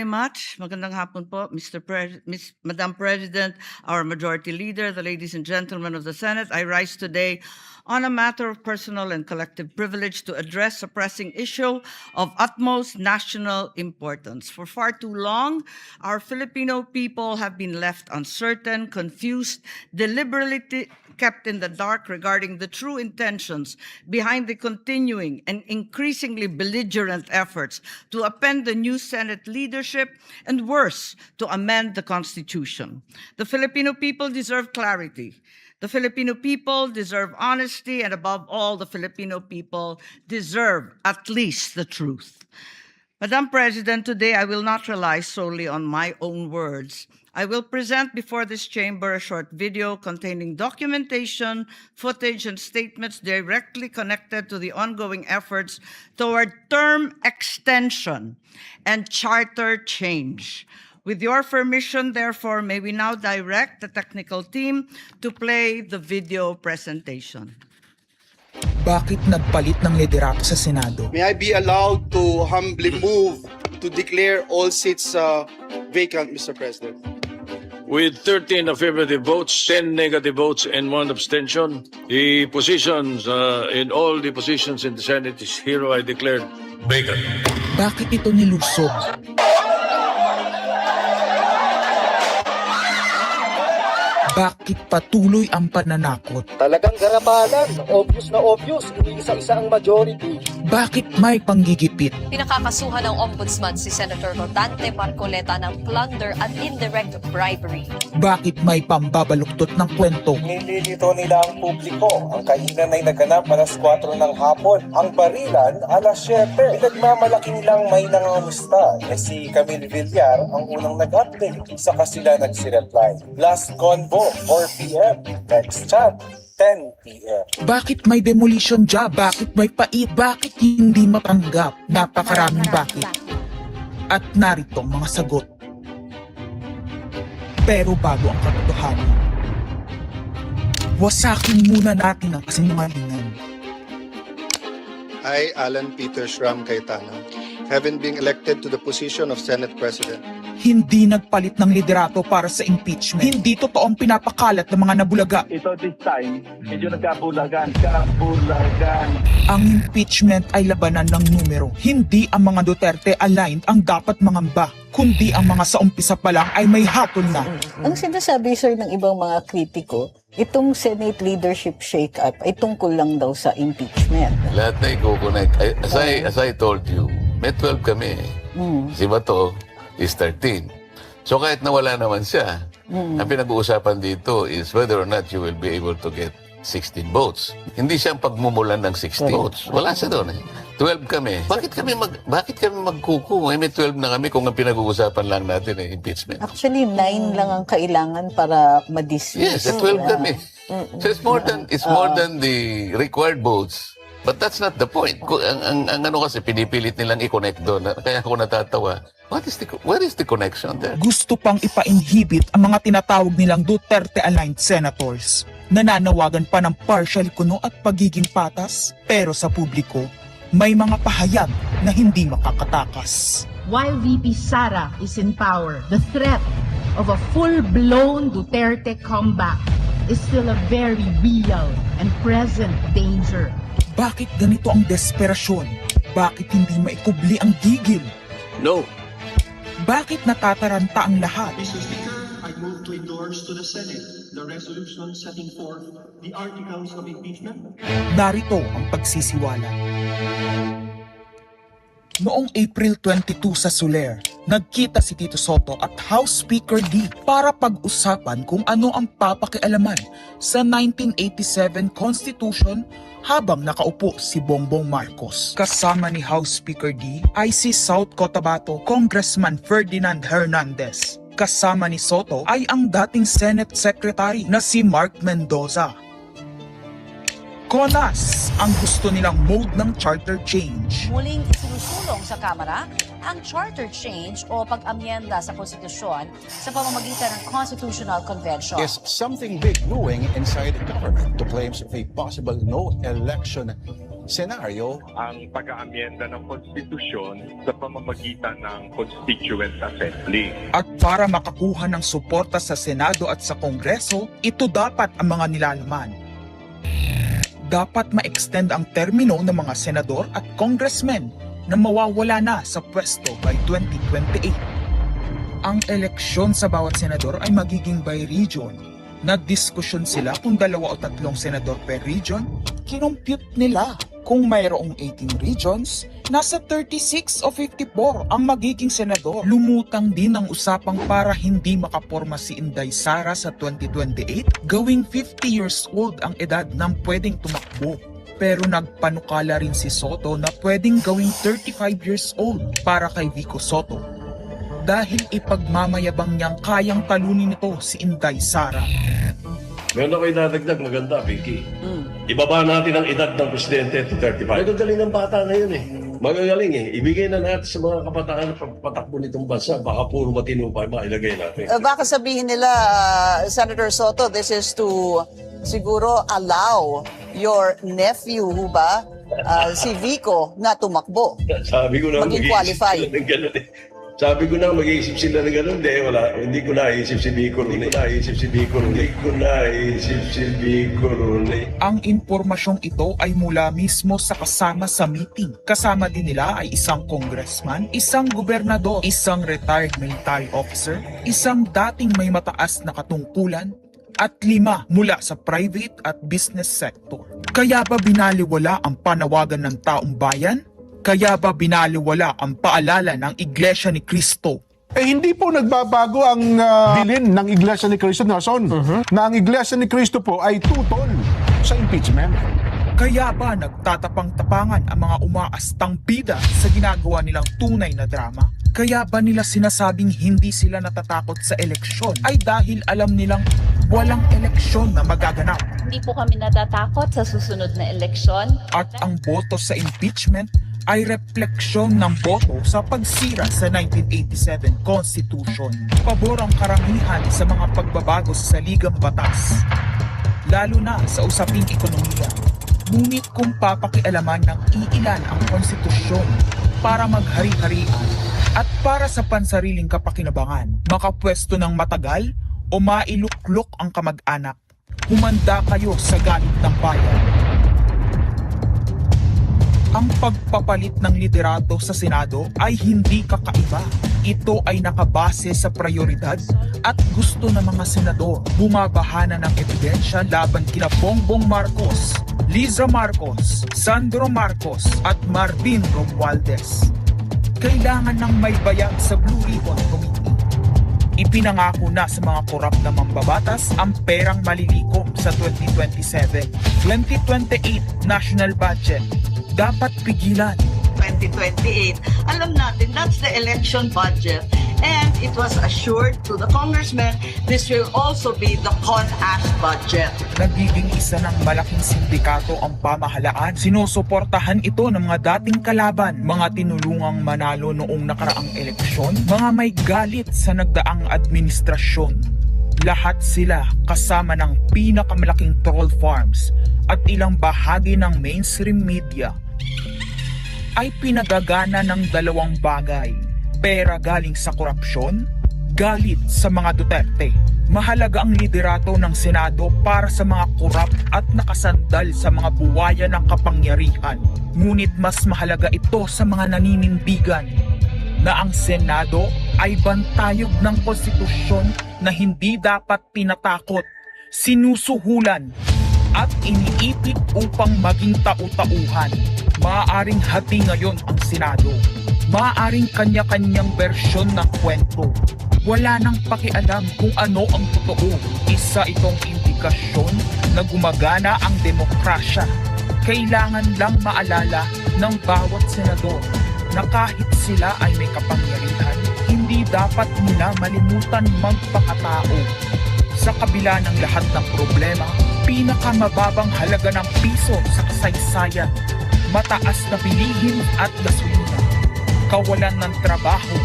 much. Magandang hapon po, Madam President, our Majority Leader, the ladies and gentlemen of the Senate. I rise today on a matter of personal and collective privilege to address a pressing issue of utmost national importance. For far too long, our Filipino people have been left uncertain, confused, deliberately kept in the dark regarding the true intentions behind the continuing and increasingly belligerent efforts to upend the new Senate leadership and, worse, to amend the Constitution. The Filipino people deserve clarity. The Filipino people deserve honesty, and above all, the Filipino people deserve at least the truth. Madam President, today I will not rely solely on my own words. I will present before this chamber a short video containing documentation, footage, and statements directly connected to the ongoing efforts toward term extension and charter change. With your permission, therefore, may we now direct the technical team to play the video presentation. Bakit nagpalit ng liderato sa Senado? May I be allowed to humbly move to declare all seats vacant, Mr. President? With 13 affirmative votes, 10 negative votes, and 1 abstention, the positions in all the positions in the Senate is hereby declared vacant. Bakit ito nilusog? Bakit patuloy ang pananakot? Talagang garabalan, obvious na obvious, iniisa-isa ang majority. Bakit may panggigipit? Pinakakasuhan ng Ombudsman si Senator Rodante Marcoleta ng plunder at indirect bribery. Bakit may pambabaluktot ng kwento? Nililito nila ang publiko. Ang kainan ay naganap alas 4 ng hapon. Ang barilan alas 7. Pinagmamalaki nilang may nangangamusta. Si Camille Villar ang unang nag-update. Saka sila nagsi-reply. Last convo, 4 p.m. Next chat, 10 p.m. Bakit may demolition job? Bakit may pait? Bakit hindi matanggap? Napakaraming bakit. At narito ang mga sagot. Pero bago ang katotohanan, wasakin muna natin ang kasinungalingan. I, Alan Peter Shram Cayetano, having been elected to the position of Senate President, Hindi nagpalit ng liderato para sa impeachment. Hindi totoong pinapakalat ng mga nabulaga. Ito this time, medyo nagkabulagan. Ang impeachment ay labanan ng numero. Hindi ang mga Duterte aligned ang dapat mangamba, kundi ang mga sa umpisa pa lang ay may hatol na. Ang sinasabi, sir, ng ibang mga kritiko, itong Senate leadership shake-up ay tungkol lang daw sa impeachment. Lahat na i-connect. As I told you, may 12 kami. Si Bato is 13. So kahit nawala naman siya, ang pinag-uusapan dito is whether or not you will be able to get 16 votes. Hindi siya ang pagmumulan ng 16 votes. Wala siya doon eh. 12 kami. Bakit kami magkuku? May 12 na kami kung ang pinag-uusapan lang natin eh, impeachment. Actually, 9 lang ang kailangan para ma-dismiss. Yes, 12 kami. So it's more than the required votes. But that's not the point. Ang ano kasi, pinipilit nilang i-connect doon. Kaya ako natatawa. Where is the connection there? Gusto pang ipa-inhibit ang mga tinatawag nilang Duterte-aligned senators. Nananawagan pa ng partial kuno at pagiging patas. Pero sa publiko, may mga pahayag na hindi makakatakas. While VP Sara is in power, the threat of a full-blown Duterte comeback is still a very real and present danger. Bakit ganito ang desperasyon? Bakit hindi maikubli ang gigil? No. Bakit natataranta ang lahat? Mr. Speaker, I move to endorse to the Senate the resolution setting forth the articles of impeachment. Narito ang pagsisiwala. Noong April 22 sa Soler, nagkita si Tito Soto at House Speaker D para pag-usapan kung ano ang papakialaman sa 1987 Constitution habang nakaupo si Bongbong Marcos. Kasama ni House Speaker D ay si South Cotabato Congressman Ferdinand Hernandez. Kasama ni Soto ay ang dating Senate Secretary na si Mark Mendoza. Konas ang gusto nilang mode ng charter change. Muling isinusulong sa Kamara ang charter change o pag-amyenda sa konstitusyon sa pamamagitan ng Constitutional Convention. Is something big brewing inside the government to claims of a possible no election senaryo. ang pag-aamyenda ng konstitusyon sa pamamagitan ng Constituent Assembly. At para makakuha ng suporta sa Senado at sa Kongreso, ito dapat ang mga nilalaman. Dapat ma-extend ang termino ng mga senador at congressmen na mawawala na sa pwesto by 2028. Ang eleksyon sa bawat senador ay magiging by region. Nagdiskusyon sila kung 2 o 3 senador per region. Kinumpute nila kung mayroong 18 regions, nasa 36 o 54 ang magiging senador. Lumutang din ang usapang para hindi makaporma si Inday Sara sa 2028, gawing 50 years old ang edad ng pwedeng tumakbo. Pero nagpanukala rin si Soto na pwedeng gawing 35 years old para kay Vico Soto. Dahil ipagmamayabang niyang kayang talunin nito si Inday Sara. Meron ako idadagdag maganda, Vicky. Ibaba natin ang edad ng presidente to 35. Magagaling ng bata na yun eh. Magagaling eh. Ibigay na natin sa mga kabataan na patakbo nitong bansa. Baka puro matino pa mailagay natin. Baka sabihin nila, Senator Soto, this is to siguro allow your nephew, ba, si Vico, na tumakbo. Sabi ko na Maging qualified. Sabi ko na mag-iisip sila ng gano'n. Hindi ko naisip si Vico rin. Ang impormasyong ito ay mula mismo sa kasama sa meeting. Kasama din nila ay isang congressman, isang gobernador, isang retired military officer, isang dating may mataas na katungkulan, at 5 mula sa private at business sector. Kaya ba binaliwala ang panawagan ng taong bayan? Kaya ba binaliwala ang paalala ng Iglesia ni Cristo? Hindi po nagbabago ang bilin ng Iglesia ni Cristo, Nelson, na ang Iglesia ni Cristo po ay tutol sa impeachment. Kaya ba nagtatapang-tapangan ang mga umaastang bida sa ginagawa nilang tunay na drama? Kaya ba nila sinasabing hindi sila natatakot sa eleksyon ay dahil alam nilang walang eleksyon na magaganap? Hindi po kami natatakot sa susunod na eleksyon. At ang boto sa impeachment ay refleksyon ng boto sa pagsira sa 1987 Constitution. Pabor ang karamihan sa mga pagbabago sa saligang batas, lalo na sa usaping ekonomiya. Ngunit kung papakialaman ng iilan ang konstitusyon para maghari-harian at para sa pansariling kapakinabangan, makapwesto ng matagal o mailuklok ang kamag-anak, humanda kayo sa galit ng bayan. Ang pagpapalit ng liderato sa Senado ay hindi kakaiba. Ito ay nakabase sa prioridad at gusto ng mga senador. Bumabahana ng ebidensya laban kina Bongbong Marcos, Liza Marcos, Sandro Marcos at Marvin Romualdez. Kailangan ng may bayag sa Blue Ribbon Committee. Ipinangako na sa mga korap na mambabatas ang perang malilikom sa 2027. 2028 national budget. Dapat pigilan. 2028, alam natin that's the election budget. And it was assured to the congressmen, this will also be the CONAS budget. Nagiging isa ng malaking sindikato ang pamahalaan. Sinusuportahan ito ng mga dating kalaban, mga tinulungang manalo noong nakaraang eleksyon, mga may galit sa nagdaang administrasyon. Lahat sila kasama ng pinakamalaking troll farms at ilang bahagi ng mainstream media ay pinagagana ng 2 bagay. Pera galing sa korupsyon, galit sa mga Duterte. Mahalaga ang liderato ng Senado para sa mga korap at nakasandal sa mga buwaya ng kapangyarihan. Ngunit mas mahalaga ito sa mga naninindigan na ang Senado ay bantayog ng konstitusyon na hindi dapat tinatakot, sinusuhulan at iniipit upang maging tau-tauhan. Maaaring hati ngayon ang Senado. Maaaring kanya-kanyang bersyon ng kwento. Wala nang pakialam kung ano ang totoo. Isa itong indikasyon na gumagana ang demokrasya. Kailangan lang maalala ng bawat senador na kahit sila ay may kapangyarihan, hindi dapat nila malimutan magpakatao. Sa kabila ng lahat ng problema, pinakamababang halaga ng piso sa kasaysayan, mataas na bilihin at gasolina, kawalan ng trabaho,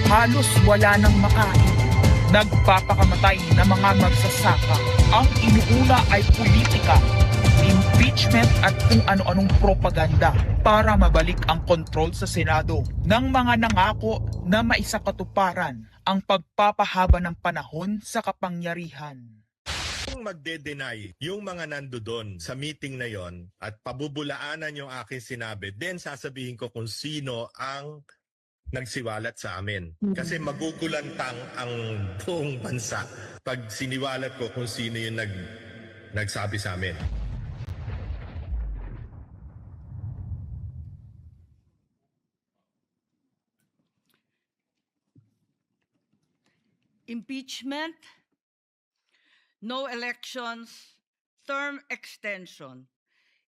halos wala nang makain, nagpapakamatay na mga magsasaka. Ang inuuna ay politika, impeachment at kung ano-anong propaganda para mabalik ang kontrol sa Senado ng mga nangako na maisakatuparan ang pagpapahaba ng panahon sa kapangyarihan. Kung magde-deny yung mga nandoon sa meeting na yon at pabubulaanan yung aking sinabi, then sasabihin ko kung sino ang nagsiwalat sa amin. Kasi magugulantang ang buong bansa pag siniwalat ko kung sino yung nagsabi sa amin. Impeachment, no elections, term extension.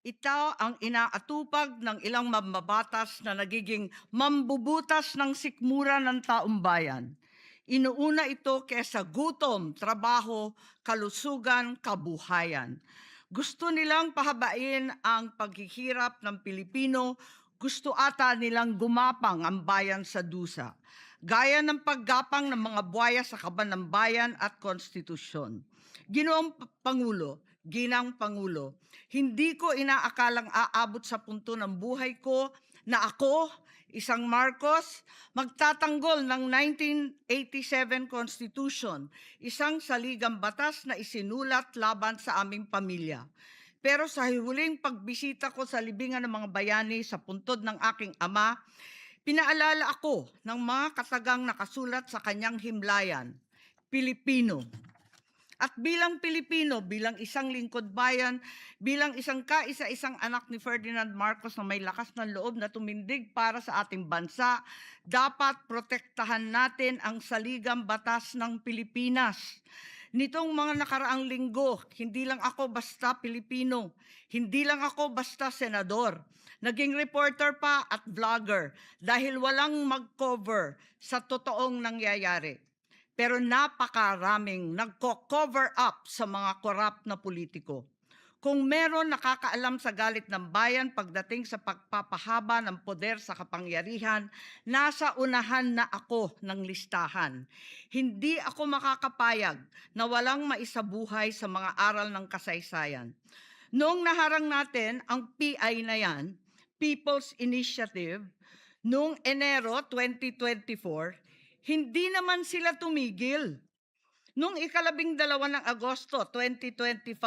Ito ang inaatupag ng ilang mambabatas na nagiging mambubutas ng sikmura ng taong bayan. Inuuna ito kesa gutom, trabaho, kalusugan, kabuhayan. Gusto nilang pahabain ang paghihirap ng Pilipino, gusto ata nilang gumapang ang bayan sa dusa, gaya ng paggapang ng mga buhaya sa kaban ng bayan at konstitusyon. Ginoong Pangulo, Ginang Pangulo, hindi ko inaakalang aabot sa punto ng buhay ko na ako, isang Marcos, magtatanggol ng 1987 Constitution, isang saligang batas na isinulat laban sa aming pamilya. Pero sa huling pagbisita ko sa libingan ng mga bayani sa puntod ng aking ama, pinaalala ako ng mga katagang nakasulat sa kanyang himlayan, Pilipino. At bilang Pilipino, bilang isang lingkod bayan, bilang isang kaisa-isang anak ni Ferdinand Marcos na may lakas ng loob na tumindig para sa ating bansa, dapat protektahan natin ang saligang batas ng Pilipinas. Nitong mga nakaraang linggo, hindi lang ako basta Pilipino, hindi lang ako basta senador, naging reporter pa at vlogger dahil walang mag-cover sa totoong nangyayari. Pero napakaraming nagko-cover up sa mga korap na politiko. Kung meron nakakaalam sa galit ng bayan pagdating sa pagpapahaba ng poder sa kapangyarihan, nasa unahan na ako ng listahan. Hindi ako makakapayag na walang maisabuhay sa mga aral ng kasaysayan. Noong naharang natin ang PI na yan, People's Initiative, noong Enero 2024, hindi naman sila tumigil. Noong 12 ng Agosto 2025,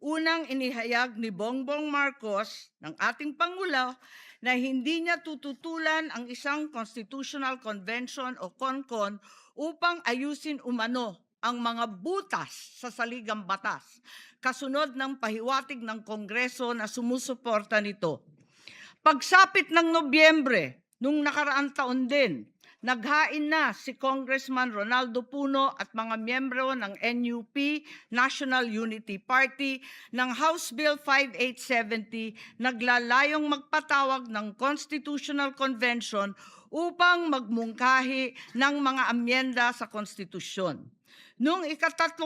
unang inihayag ni Bongbong Marcos ng ating Pangulo na hindi niya tututulan ang isang Constitutional Convention o CONCON upang ayusin umano ang mga butas sa saligang batas, kasunod ng pahiwatig ng Kongreso na sumusuporta nito. Pagsapit ng Nobyembre, nung nakaraang taon din, naghain na si Congressman Ronaldo Puno at mga miyembro ng NUP, National Unity Party, ng House Bill 5870, naglalayong magpatawag ng Constitutional Convention upang magmungkahi ng mga amyenda sa konstitusyon. Noong 30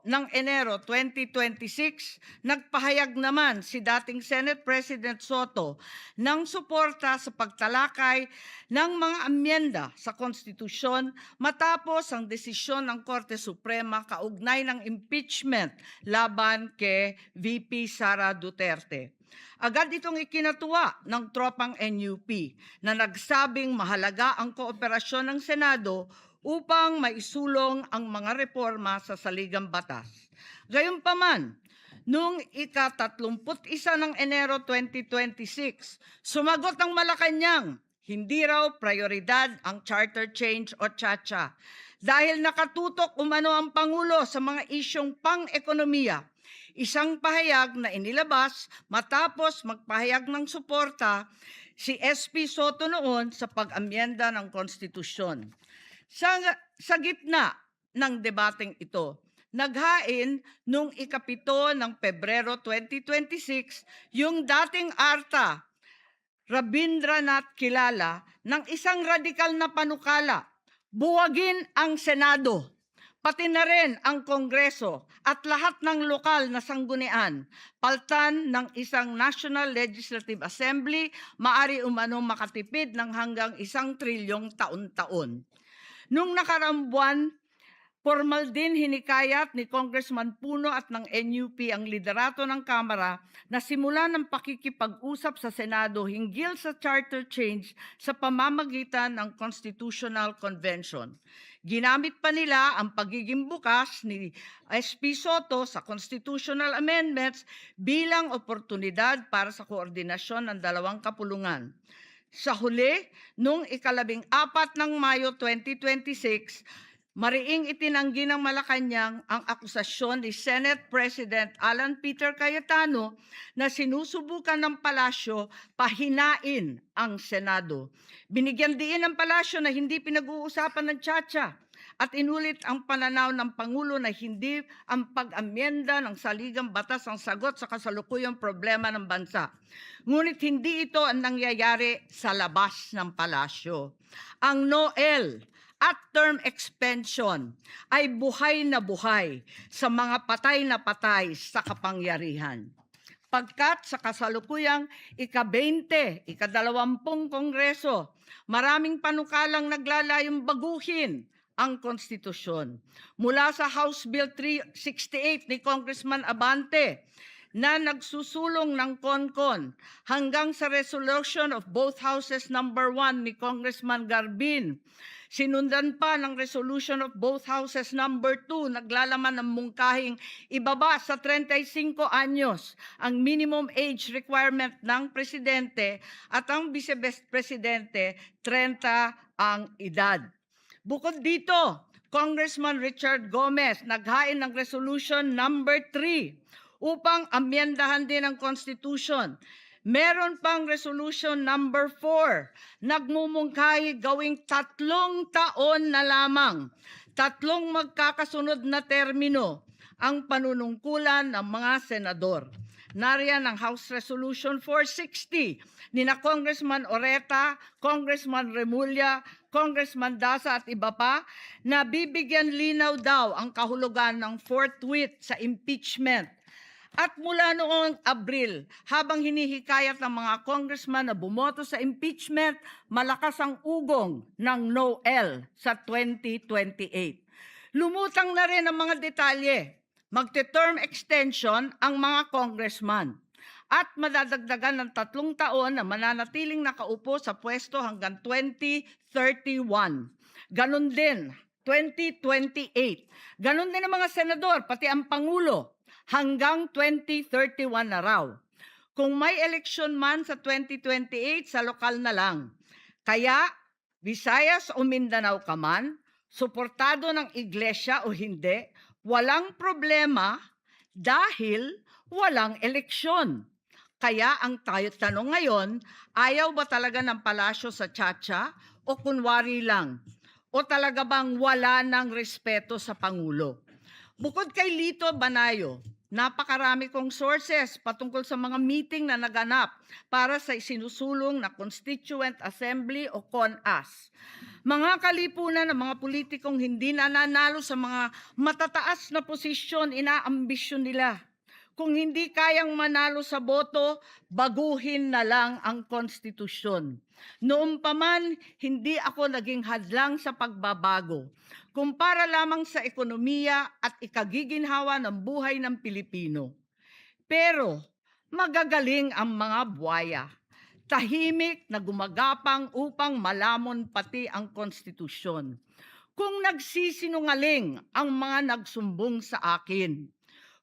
ng Enero 2026, nagpahayag naman si dating Senate President Soto ng suporta sa pagtalakay ng mga amyenda sa konstitusyon matapos ang desisyon ng Korte Suprema kaugnay ng impeachment laban kay VP Sara Duterte. Agad itong ikinatuwa ng tropang NUP na nagsabing mahalaga ang kooperasyon ng Senado upang maisulong ang mga reforma sa saligang batas. Gayunpaman, noong ika-31 ng Enero 2026, sumagot ang Malacanang, hindi raw prioridad ang charter change o CHACHA dahil nakatutok umano ang Pangulo sa mga isyong pang-ekonomiya. Isang pahayag na inilabas matapos magpahayag ng suporta si SP Soto noon sa pag-amyenda ng konstitusyon. Sa gitna ng debateng ito, naghain noong ika-7 ng Pebrero 2026 yung dating ARTA, Rabindranath Kilala, ng isang radikal na panukala, buwagin ang Senado, pati na rin ang Kongreso at lahat ng lokal na sanggunian, paltan ng isang National Legislative Assembly, maari umano makatipid ng hanggang 1 trilyong taon-taon. Nung nakaraang buwan, Formal din hinikayat ni Congressman Puno at ng NUP ang liderato ng Kamara na simulan ng pakikipag-usap sa Senado hinggil sa charter change sa pamamagitan ng Constitutional Convention. Ginamit pa nila ang pagiging bukas ni SP Soto sa constitutional amendments bilang oportunidad para sa koordinasyon ng dalawang kapulungan. Sa huli, noong 14 ng Mayo 2026, mariing itinanggi ng Malacanang ang akusasyon ni Senate President Alan Peter Cayetano na sinusubukan ng palasyo pahinain ang Senado. Binigyan diin ng palasyo na hindi pinag-uusapan ng Chacha at inulit ang pananaw ng Pangulo na hindi ang pag-amyenda ng saligang batas ang sagot sa kasalukuyang problema ng bansa. Ngunit hindi ito ang nangyayari sa labas ng palasyo. Ang NOEL at term extension ay buhay na buhay sa mga patay na patay sa kapangyarihan. Pagkat sa kasalukuyang ika-20, ika-20 Kongreso, maraming panukalang naglalayong baguhin ang konstitusyon. Mula sa House Bill 368 ni Congressman Abante na nagsusulong ng CONCON hanggang sa resolution of both houses number 1 ni Congressman Garbin. Sinundan pa ng resolution of both houses number 2, naglalaman ng mungkahing ibaba sa 35 anyos ang minimum age requirement ng presidente at ang vice-presidente 30 ang edad. Bukod dito, Congressman Richard Gomez naghain ng resolution number 3 upang amyendahan din ang Constitution. Meron pang resolution number 4, nagmumungkahi gawing 3 taon na lamang, 3 magkakasunod na termino ang panunungkulan ng mga senador. Nariyan ang House Resolution 460 ni na Congressman Oreta, Congressman Remulla, Congressman Dasa at iba pa na bibigyan linaw daw ang kahulugan ng forthwith sa impeachment. At mula noong Abril, habang hinihikayat ng mga congressman na bumoto sa impeachment, malakas ang ugong ng NOEL sa 2028. Lumutang na rin ang mga detalye. Magte-term extension ang mga congressman at madadagdagan ng 3 taon na mananatiling nakaupo sa pwesto hanggang 2031. Ganon din, 2028. Ganon din ang mga senador, pati ang Pangulo. Hanggang 2031 na raw. Kung may eleksyon man sa 2028, sa lokal na lang. Kaya, Visayas o Mindanao ka man, suportado ng iglesia o hindi, walang problema dahil walang eleksyon. Kaya ang tanong ngayon, ayaw ba talaga ng palasyo sa Chacha o kunwari lang? O talaga bang wala ng respeto sa Pangulo? Bukod kay Lito Banayo, napakarami kong sources patungkol sa mga meeting na naganap para sa isinusulong na Constituent Assembly o CONAS. Mga kalipunan ng mga politikong hindi nananalo sa mga matataas na posisyon, inaambisyon nila. Kung hindi kayang manalo sa boto, baguhin na lang ang konstitusyon. Noon pa man, hindi ako naging hadlang sa pagbabago. Kung para lamang sa ekonomiya at ikagiginhawa ng buhay ng Pilipino. Pero magagaling ang mga buwaya. Tahimik na gumagapang upang malamon pati ang konstitusyon. Kung nagsisinungaling ang mga nagsumbong sa akin,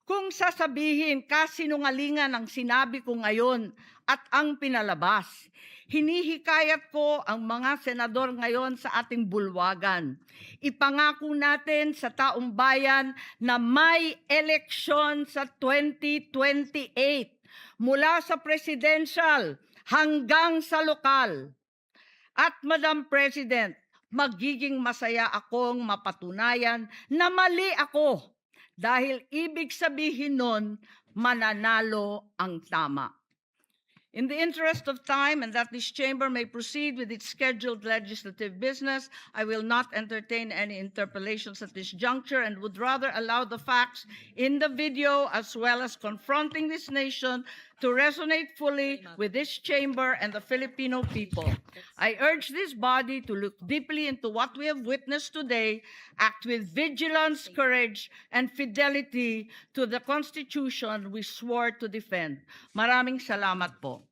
kung sasabihin kasinungalingan ang sinabi ko ngayon at ang pinalabas, hinihikayat ko ang mga senador ngayon sa ating bulwagan. Ipangako natin sa taong bayan na may eleksyon sa 2028 mula sa presidential hanggang sa lokal. At Madam President, magiging masaya akong mapatunayan na mali ako. Dahil ibig sabihin nun, mananalo ang tama. In the interest of time and that this chamber may proceed with its scheduled legislative business, I will not entertain any interpellations at this juncture and would rather allow the facts in the video as well as confronting this nation to resonate fully with this chamber and the Filipino people. I urge this body to look deeply into what we have witnessed today, act with vigilance, courage, and fidelity to the Constitution we swore to defend. Maraming salamat po.